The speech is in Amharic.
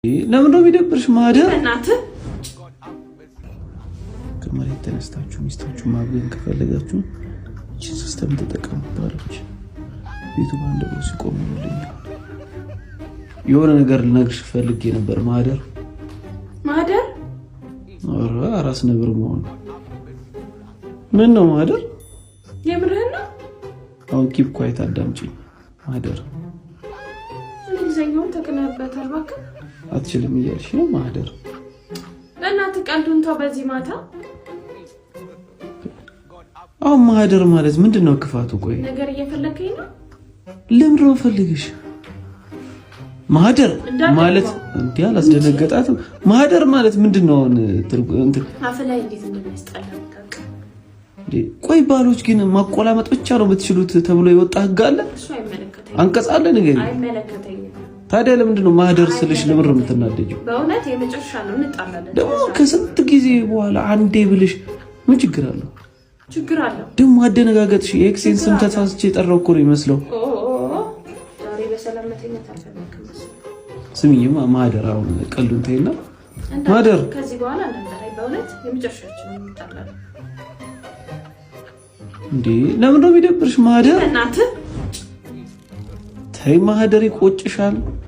ለምን ነው የሚደብርሽ? ማደር እናት ከመሬት ተነስታችሁ ሚስታችሁ ማግኘት ከፈለጋችሁ እቺ ሲስተም ተጠቀሙባለች። ቤቱ ባንድ ብሎ ሲቆም ነው የሆነ ነገር ልነግርሽ ፈልጌ ነበር። ማደር አራስ ነብር መሆን ምን ነው ማደር? የምርህን ነው? አሁን ኪፕ ኳይት አዳምጪኝ ማደር። እንግሊዘኛውን ተቀናበታል እባክህ። አትችልም እያልሽ ነው ማደር? በእናትህ ቀልዱን ተው በዚህ ማታ። አሁን ማደር ማለት ምንድነው ክፋቱ? ቆይ ነገር እየፈለከኝ ነው? ለምን ነው ፈልግሽ? ማደር ማለት እንዴ አላስደነገጣትም? ማደር ማለት ምንድነው? እንትን አፈላይ እንዴት እንደሚያስጠላ ታውቃ? ቆይ ባሎች ግን ማቆላመጥ ብቻ ነው የምትችሉት ተብሎ የወጣ ህግ አለ? እሱ አይመለከተኝም። አንቀጽ አለ ነገር አይመለከተኝም። ታዲያ ለምንድነው ማደር ስልሽ ለምን ነው የምትናደጂው? በእውነት የመጨረሻ ነው እንጣላለን። ደግሞ ከስንት ጊዜ በኋላ አንዴ ብልሽ ምን ችግር አለው? ችግር አለው። ደግሞ አደነጋገጥሽ የኤክሴን ስም ተሳስቼ የጠራው እኮ ነው የሚመስለው። ዛሬ በሰላም መተኛት አልፈልግም። ስሚኝማ ማደር አሁን ቀልዱን ተይና ማደር ከዚህ በኋላ እንዳንጠራይ በእውነት የመጨረሻችን ነው እንጣላለን። እንዴ ለምን ነው የሚደብርሽ? ማደር እናትህ ተይ ማደር ይቆጭሻል።